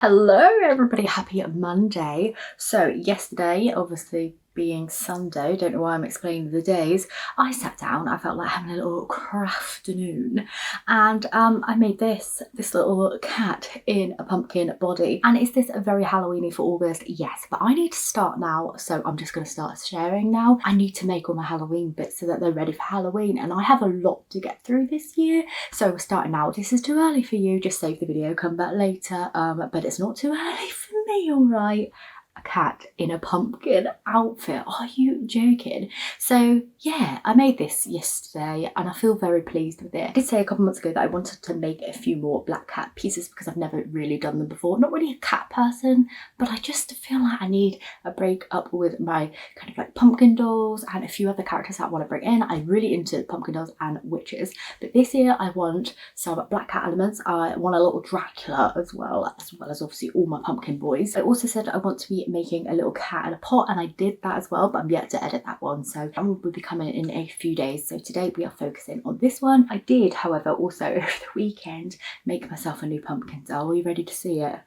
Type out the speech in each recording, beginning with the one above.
Hello everybody, happy Monday. So yesterday, obviously being Sunday, don't know why I'm explaining the days, I sat down, I felt like having a little crafternoon, and I made this little cat in a pumpkin body. And is this very Halloweeny for August? Yes, but I need to start now, so I'm just going to start sharing now. I need to make all my Halloween bits so that they're ready for Halloween, and I have a lot to get through this year, so we're starting now. This is too early for you, just save the video, come back later, but it's not too early for me, all right? A cat in a pumpkin outfit, are you joking? So yeah, I made this yesterday and I feel very pleased with it. I did say a couple months ago that I wanted to make a few more black cat pieces because I've never really done them before. Not really a cat person, but I just feel like I need a break up with my kind of like pumpkin dolls and a few other characters that I want to bring in. I'm really into pumpkin dolls and witches, but this year I want some black cat elements. I want a little Dracula as well as obviously all my pumpkin boys. I also said I want to be making a little cat in a pot, and I did that as well, but I'm yet to edit that one, so that one will be coming in a few days. So today we are focusing on this one. I did, however, also over the weekend make myself a new pumpkin doll. Are you ready to see it?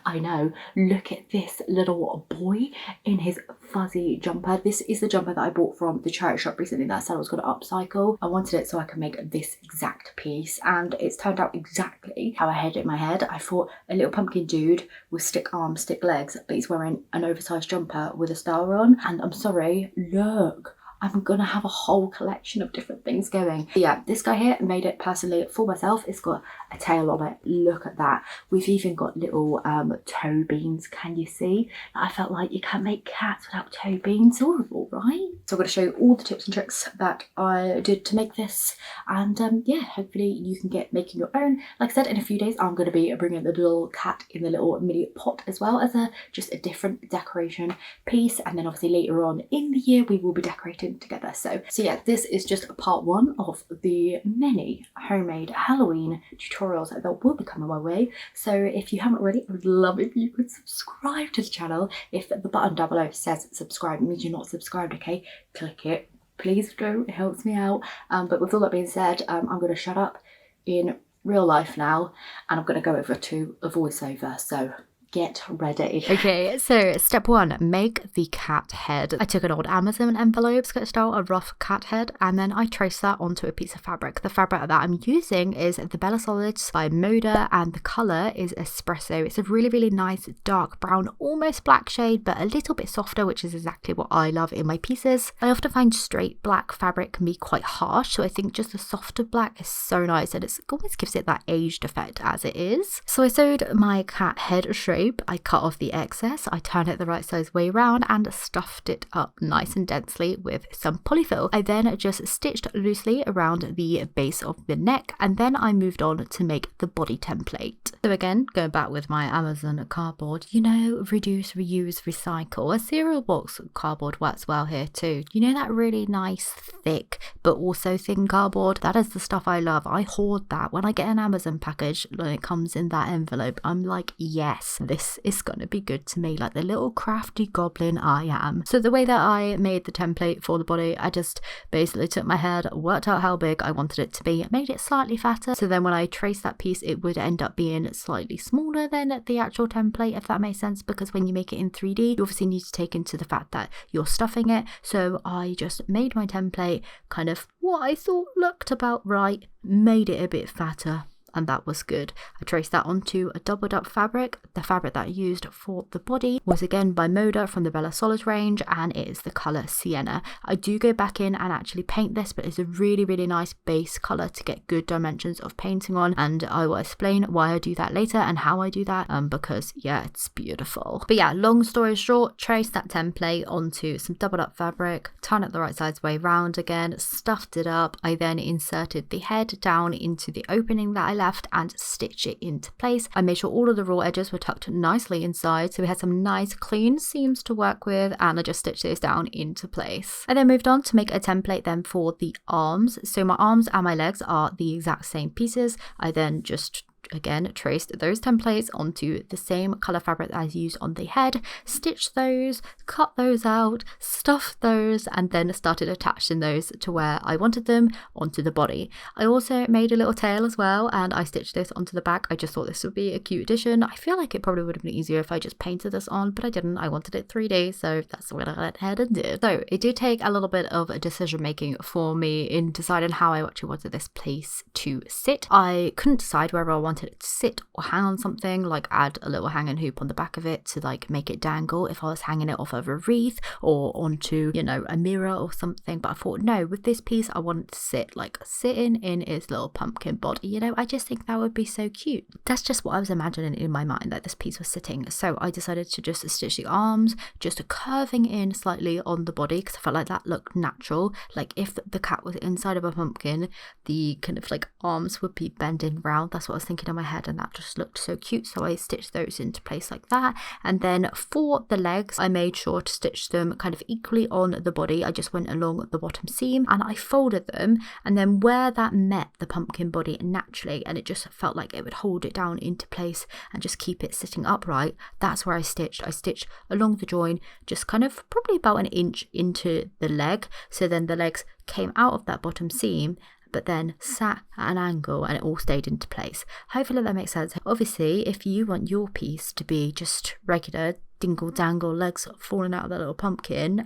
I know, look at this little boy in his fuzzy jumper. This is the jumper that I bought from the charity shop recently that said I was going to upcycle. I wanted it so I could make this exact piece, and it's turned out exactly how I had it in my head. I thought a little pumpkin dude with stick arms, stick legs, but he's wearing an oversized jumper with a star on, and I'm sorry, look, I'm gonna have a whole collection of different things going. But yeah, this guy here, made it personally for myself. It's got a tail on it, look at that. We've even got little toe beans, can you see? I felt like you can't make cats without toe beans, horrible, right? So I'm gonna show you all the tips and tricks that I did to make this, and yeah, hopefully you can get making your own. Like I said, in a few days I'm gonna be bringing the little cat in the little mini pot as well as just a different decoration piece, and then obviously later on in the year we will be decorating together. So yeah, this is just part one of the many homemade Halloween tutorials that will be coming my way. So if you haven't already, I would love if you could subscribe to the channel. If the button down below says subscribe, it means you're not subscribed, okay? Click it, please do, it helps me out. But with all that being said, I'm going to shut up in real life now, and I'm going to go over to a voiceover, so get ready. Okay, so step one, make the cat head. I took an old Amazon envelope, sketched out a rough cat head, and then I traced that onto a piece of fabric. The fabric that I'm using is the Bella Solids by Moda, and the colour is Espresso. It's a really, really nice dark brown, almost black shade, but a little bit softer, which is exactly what I love in my pieces. I often find straight black fabric can be quite harsh, so I think just a softer black is so nice, and it almost gives it that aged effect as it is. So I sewed my cat head shape. I cut off the excess, I turned it the right size way around and stuffed it up nice and densely with some polyfill. I then just stitched loosely around the base of the neck, and then I moved on to make the body template. So again, going back with my Amazon cardboard, you know, reduce, reuse, recycle. A cereal box cardboard works well here too. You know, that really nice thick but also thin cardboard? That is the stuff I love. I hoard that. When I get an Amazon package and it comes in that envelope, I'm like, yes, this is gonna be good to me, like the little crafty goblin I am. So the way that I made the template for the body, I just basically took my head, worked out how big I wanted it to be, made it slightly fatter, so then when I traced that piece it would end up being slightly smaller than the actual template, if that makes sense, because when you make it in 3D you obviously need to take into the fact that you're stuffing it. So I just made my template kind of what I thought looked about right, made it a bit fatter, and that was good. I traced that onto a doubled up fabric. The fabric that I used for the body was again by Moda from the Bella Solid range, and it is the colour Sienna. I do go back in and actually paint this, but it's a really, really nice base colour to get good dimensions of painting on, and I will explain why I do that later and how I do that, because yeah, it's beautiful. But yeah, long story short, trace that template onto some doubled up fabric, turn it the right sides way round again, stuffed it up. I then inserted the head down into the opening that I left and stitch it into place. I made sure all of the raw edges were tucked nicely inside, so we had some nice clean seams to work with, and I just stitched those down into place. I then moved on to make a template then for the arms. So my arms and my legs are the exact same pieces. I then just again traced those templates onto the same colour fabric that I used on the head, stitched those, cut those out, stuffed those, and then started attaching those to where I wanted them onto the body. I also made a little tail as well, and I stitched this onto the back. I just thought this would be a cute addition. I feel like it probably would have been easier if I just painted this on, but I didn't. I wanted it 3D, so that's what I went ahead and did. So it did take a little bit of a decision making for me in deciding how I actually wanted this piece to sit. I couldn't decide whether I wanted it to sit or hang on something, like add a little hanging hoop on the back of it to like make it dangle if I was hanging it off of a wreath or onto, you know, a mirror or something. But I thought, no, with this piece I want it to sit like sitting in its little pumpkin body, you know. I just think that would be so cute. That's just what I was imagining in my mind, that this piece was sitting. So I decided to just stitch the arms, just curving in slightly on the body, because I felt like that looked natural. Like if the cat was inside of a pumpkin, the kind of like arms would be bending round. That's what I was thinking in my head, and that just looked so cute. So I stitched those into place like that. And then for the legs, I made sure to stitch them kind of equally on the body. I just went along the bottom seam and I folded them, and then where that met the pumpkin body naturally, and it just felt like it would hold it down into place and just keep it sitting upright, that's where I stitched along the join, just kind of probably about an inch into the leg. So then the legs came out of that bottom seam, but then sat at an angle, and it all stayed into place. Hopefully that makes sense. Obviously, if you want your piece to be just regular dingle dangle legs falling out of that little pumpkin,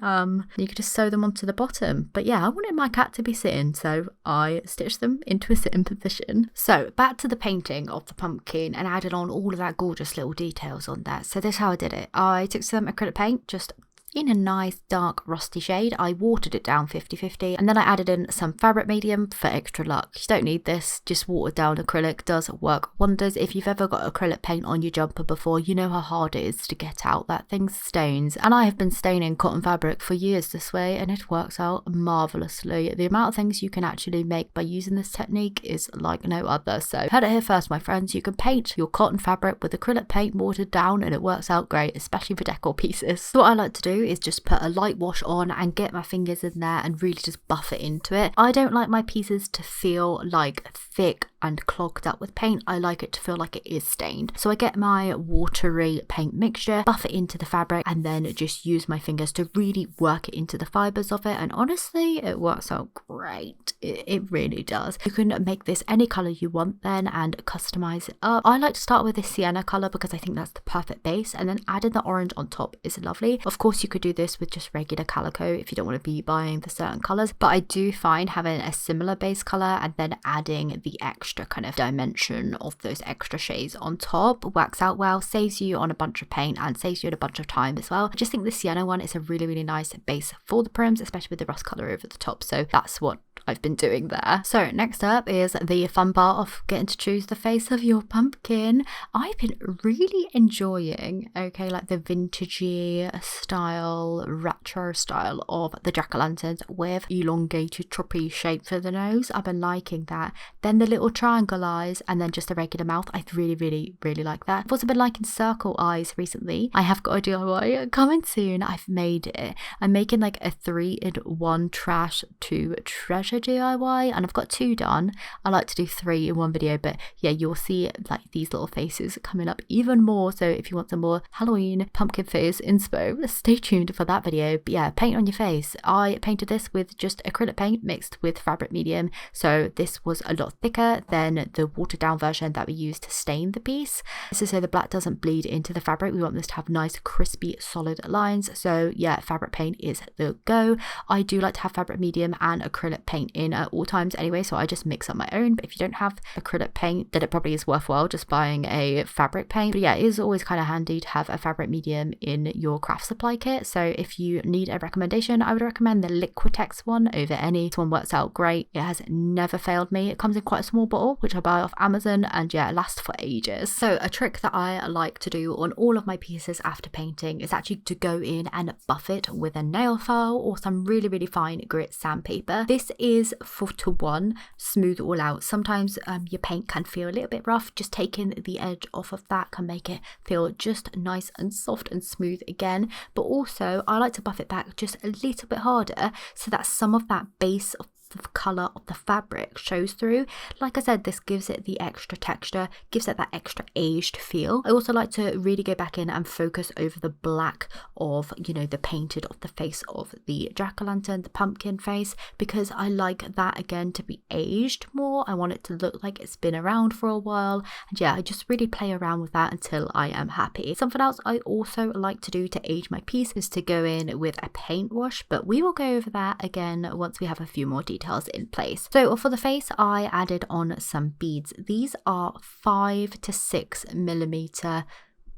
you could just sew them onto the bottom. But yeah, I wanted my cat to be sitting, so I stitched them into a sitting position. So back to the painting of the pumpkin and added on all of that gorgeous little details on there. So this is how I did it. I took some acrylic paint, just in a nice dark rusty shade. I watered it down 50-50, and then I added in some fabric medium for extra luck. You don't need this, just watered down acrylic does work wonders. If you've ever got acrylic paint on your jumper before, you know how hard it is to get out. That thing stains, and I have been staining cotton fabric for years this way, and it works out marvelously. The amount of things you can actually make by using this technique is like no other. So heard it here first, my friends. You can paint your cotton fabric with acrylic paint watered down, and it works out great, especially for decor pieces. So what I like to do is just put a light wash on and get my fingers in there and really just buff it into it. I don't like my pieces to feel like thick and clogged up with paint. I like it to feel like it is stained. So I get my watery paint mixture, buff it into the fabric, and then just use my fingers to really work it into the fibers of it. And honestly, it works out great. It really does. You can make this any color you want then and customize it up. I like to start with this sienna color because I think that's the perfect base, and then adding the orange on top is lovely. Of course, you could do this with just regular calico if you don't want to be buying the certain colors, but I do find having a similar base color and then adding the extra kind of dimension of those extra shades on top works out well, saves you on a bunch of paint and saves you a bunch of time as well. I just think the sienna one is a really, really nice base for the prims, especially with the rust color over the top. So that's what I've been doing there. So next up is the fun part of getting to choose the face of your pumpkin. I've been really enjoying, okay, like the vintagey style, retro style of the jack-o'-lanterns with elongated trapeze shape for the nose. I've been liking that. Then the little triangle eyes, and then just a regular mouth. I really, really, really like that. I've also been liking circle eyes recently. I have got a DIY coming soon. I'm making like a 3-in-1 trash to treasure DIY, and I've got 2 done. I like to do 3 in one video, but yeah, you'll see like these little faces coming up even more. So if you want some more Halloween pumpkin face inspo, stay tuned for that video. But yeah, paint on your face. I painted this with just acrylic paint mixed with fabric medium, so this was a lot thicker than the watered down version that we used to stain the piece. This is so the black doesn't bleed into the fabric. We want this to have nice crispy solid lines, so yeah, fabric paint is the go. I do like to have fabric medium and acrylic paint in at all times anyway, so I just mix up my own. But if you don't have acrylic paint, then it probably is worthwhile just buying a fabric paint. But yeah, it is always kind of handy to have a fabric medium in your craft supply kit. So if you need a recommendation, I would recommend the Liquitex one over any. This one works out great. It has never failed me. It comes in quite a small bottle, which I buy off Amazon, and yeah, it lasts for ages. So a trick that I like to do on all of my pieces after painting is actually to go in and buff it with a nail file or some really, really fine grit sandpaper. This is 4:1, smooth all out. Sometimes your paint can feel a little bit rough. Just taking the edge off of that can make it feel just nice and soft and smooth again. But also I like to buff it back just a little bit harder so that some of that base of the colour of the fabric shows through. Like I said, this gives it the extra texture, gives it that extra aged feel. I also like to really go back in and focus over the black of, you know, the painted of the face of the jack-o'-lantern, the pumpkin face, because I like that again to be aged more. I want it to look like it's been around for a while, and yeah, I just really play around with that until I am happy. Something else I also like to do to age my piece is to go in with a paint wash, but we will go over that again once we have a few more details in place. So for the face, I added on some beads. These are 5 to 6 millimeter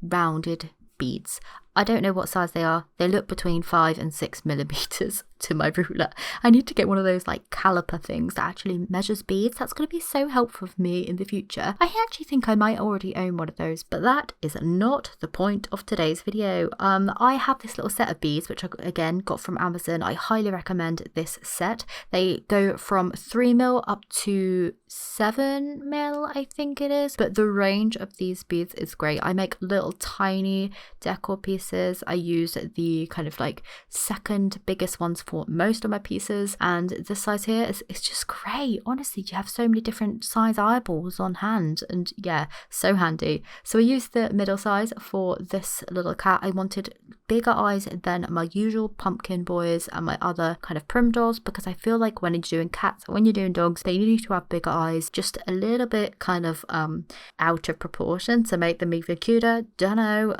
rounded beads. I don't know what size they are. They look between 5 and 6 millimeters to my ruler. I need to get one of those like caliper things that actually measures beads. That's going to be so helpful for me in the future. I actually think I might already own one of those, but that is not the point of today's video. I have this little set of beads, which I again got from Amazon. I highly recommend this set. They go from 3 mil up to 7 mil, I think it is, but the range of these beads is great. I make little tiny decor pieces. I use the kind of like second biggest ones for most of my pieces, and this size here is just great. Honestly, you have so many different size eyeballs on hand, and yeah, so handy. So I used the middle size for this little cat. I wanted bigger eyes than my usual pumpkin boys and my other kind of prim dolls, because I feel like when you're doing cats, when you're doing dogs, they need to have bigger eyes, just a little bit kind of out of proportion to make them even cuter. Don't know,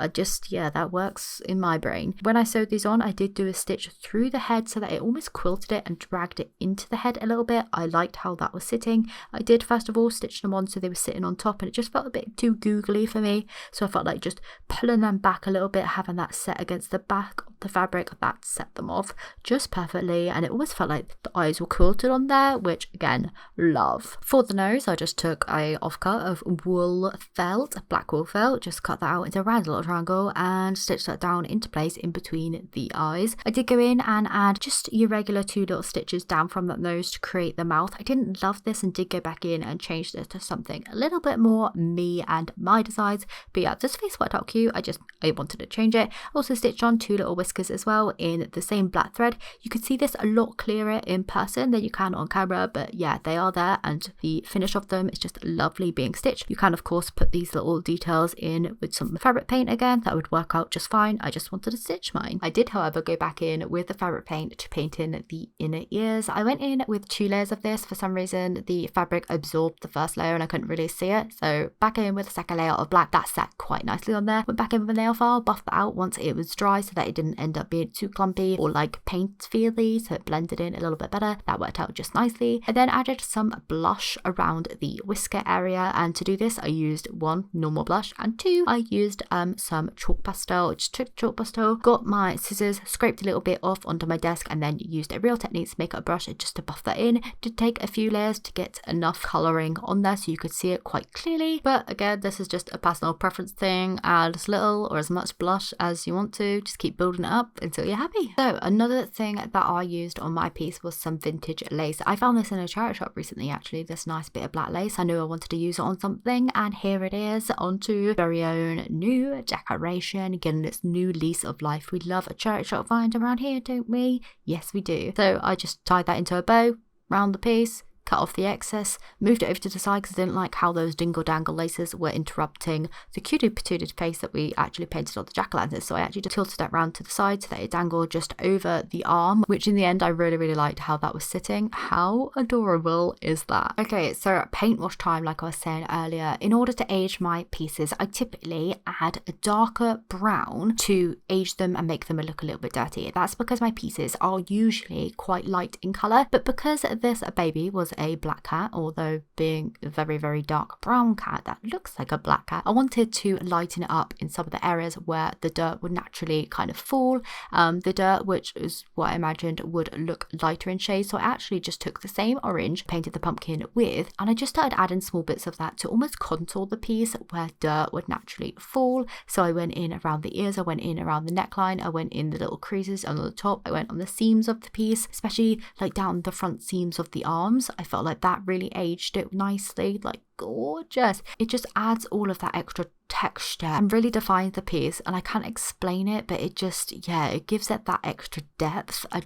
yeah, that works in my brain. When I sewed these on, I did do a stitch through the head so that it almost quilted it and dragged it into the head a little bit. I liked how that was sitting. I did first of all stitch them on so they were sitting on top, and it just felt a bit too googly for me, so I felt like just pulling them back a little bit, having that set against the back of the fabric, that set them off just perfectly, and it almost felt like the eyes were quilted on there, which again, love. For the nose, I just took a offcut of wool felt, black wool felt, just cut that out into a round little triangle and stitch that down into place in between the eyes. I did go in and add just your regular 2 little stitches down from that nose to create the mouth. I didn't love this and did go back in and change this to something a little bit more me and my designs, but yeah, this face worked out cute. I wanted to change it. Also stitched on 2 little whiskers as well in the same black thread. You could see this a lot clearer in person than you can on camera, but yeah, they are there, and the finish of them is just lovely being stitched. You can of course put these little details in with some fabric paint again, that would work out just fine. I just wanted to stitch mine. I did however go back in with the fabric paint to paint in the inner ears. I went in with 2 layers of this. For some reason the fabric absorbed the first layer and I couldn't really see it, so back in with the second layer of black. That sat quite nicely on there. Went back in with a nail file, buffed that out once it was dry so that it didn't end up being too clumpy or like paint feely, so it blended in a little bit better. That worked out just nicely. I then added some blush around the whisker area, and to do this I used 1 normal blush, and 2 I used some chalk pastel. Just took chalk pastel, got my scissors, scraped a little bit off onto my desk, and then used a Real Techniques makeup brush just to buff that in. Did take a few layers to get enough colouring on there so you could see it quite clearly, but again, this is just a personal preference thing. Add as little or as much blush as you want to, just keep building it up until you're happy. So another thing that I used on my piece was some vintage lace. I found this in a charity shop recently actually, this nice bit of black lace. I knew I wanted to use it on something, and here it is, onto very own new decoration, getting its new lease of life. We love a charity shop find around here, don't we? Yes we do. So I just tied that into a bow round the piece, cut off the excess, moved it over to the side because I didn't like how those dingle dangle laces were interrupting the cutie patooted face that we actually painted on the jack-o'-lantern. So I actually just tilted that round to the side so that it dangled just over the arm, which in the end I really liked how that was sitting. How adorable is that? Okay, so paint wash time, like I was saying earlier. In order to age my pieces, I typically add a darker brown to age them and make them look a little bit dirty. That's because my pieces are usually quite light in colour, but because this baby was a black cat, although being a very dark brown cat that looks like a black cat, I wanted to lighten it up in some of the areas where the dirt would naturally kind of fall. The dirt, which is what I imagined would look lighter in shade, so I actually just took the same orange, painted the pumpkin with, and I just started adding small bits of that to almost contour the piece where dirt would naturally fall. So I went in around the ears, I went in around the neckline, I went in the little creases on the top, I went on the seams of the piece, especially like down the front seams of the arms. I felt like that really aged it nicely, like gorgeous. It just adds all of that extra texture and really defines the piece, and I can't explain it, but it just, yeah, it gives it that extra depth. I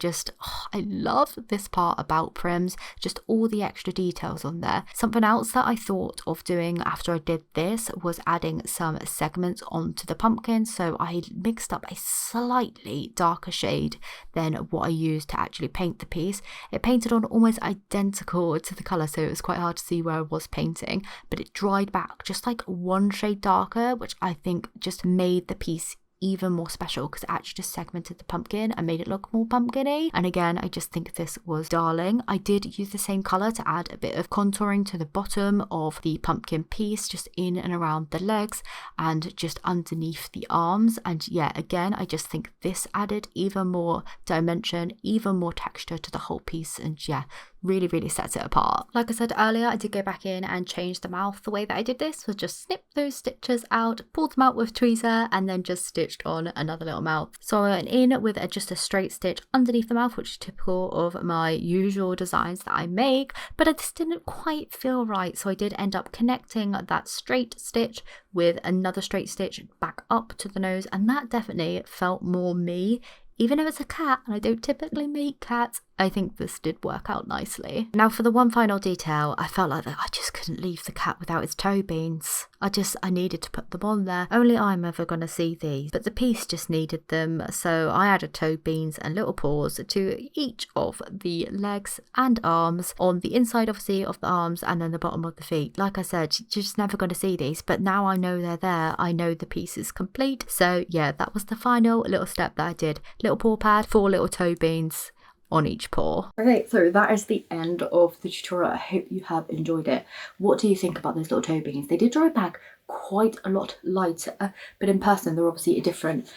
love this part about Prims, just all the extra details on there. Something else that I thought of doing after I did this was adding some segments onto the pumpkin, so I mixed up a slightly darker shade than what I used to actually paint the piece. It painted on almost identical to the colour, so it was quite hard to see where I was painting, but it dried back just like one shade darker, which I think just made the piece even more special because it actually just segmented the pumpkin and made it look more pumpkin-y. And again, I just think this was darling. I did use the same colour to add a bit of contouring to the bottom of the pumpkin piece, just in and around the legs and just underneath the arms. And yeah, again, I just think this added even more dimension, even more texture to the whole piece, and yeah, really sets it apart. Like I said earlier, I did go back in and change the mouth. The way that I did this was just snip those stitches out, pulled them out with tweezer, and then just stitched on another little mouth. So I went in with just a straight stitch underneath the mouth, which is typical of my usual designs that I make, but it just didn't quite feel right, so I did end up connecting that straight stitch with another straight stitch back up to the nose, and that definitely felt more me. Even if it's a cat and I don't typically make cats, I think this did work out nicely. Now for the one final detail, I felt like that I just couldn't leave the cat without its toe beans. I needed to put them on there. Only I'm ever going to see these, but the piece just needed them. So I added toe beans and little paws to each of the legs and arms, on the inside obviously of the arms and then the bottom of the feet. Like I said, you're just never going to see these, but now I know they're there. I know the piece is complete. So yeah, that was the final little step that I did. Little paw pad, 4 little toe beans on each paw. Okay, so that is the end of the tutorial. I hope you have enjoyed it. What do you think about those little toe beans? They did dry back quite a lot lighter, but in person they're obviously a different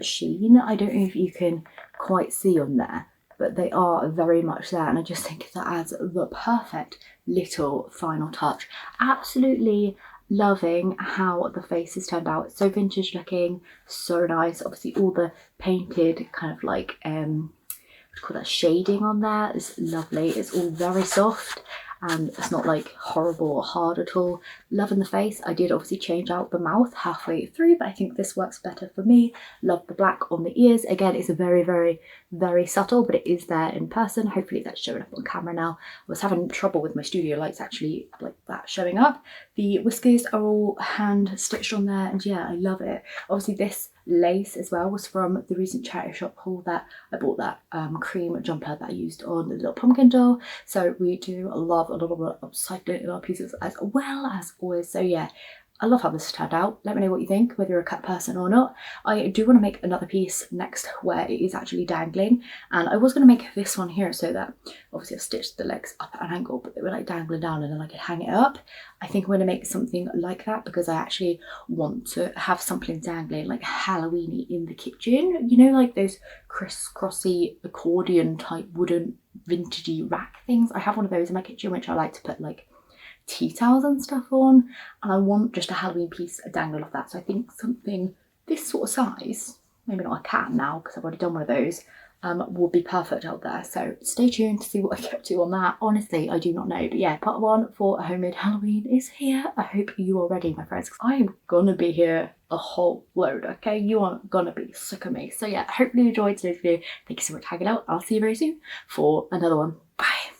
sheen. I don't know if you can quite see on there, but they are very much there, and I just think that adds the perfect little final touch. Absolutely loving how the face has turned out. It's so vintage looking, so nice. Obviously all the painted kind of like call that shading on there is lovely. It's all very soft and it's not like horrible or hard at all. Loving the face. I did obviously change out the mouth halfway through, but I think this works better for me. Love the black on the ears. Again, it's a very subtle, but it is there in person. Hopefully that's showing up on camera now. I was having trouble with my studio lights actually like that showing up. The whiskers are all hand stitched on there, and yeah, I love it. Obviously this lace as well was from the recent charity shop haul that I bought, that cream jumper that I used on the little pumpkin doll. So we do love a little bit of upcycling in our pieces as well as always. So yeah, I love how this turned out. Let me know what you think, whether you're a cut person or not. I do want to make another piece next where it is actually dangling, and I was going to make this one here so that obviously I've stitched the legs up at an angle, but they were like dangling down and then I could hang it up. I think I'm going to make something like that because I actually want to have something dangling like Halloweeny in the kitchen. You know, like those crisscrossy accordion type wooden vintagey rack things. I have one of those in my kitchen which I like to put like tea towels and stuff on, and I want just a Halloween piece dangling off that. So I think something this sort of size, maybe not a cat now because I've already done one of those, will be perfect out there. So stay tuned to see what I get up to on that. Honestly, I do not know, but yeah, part 1 for a homemade Halloween is here. I hope you are ready, my friends, because I am gonna be here a whole load, okay? You aren't gonna be sick of me. So yeah, hopefully you enjoyed today's video. Thank you so much for hanging out. I'll see you very soon for another one. Bye.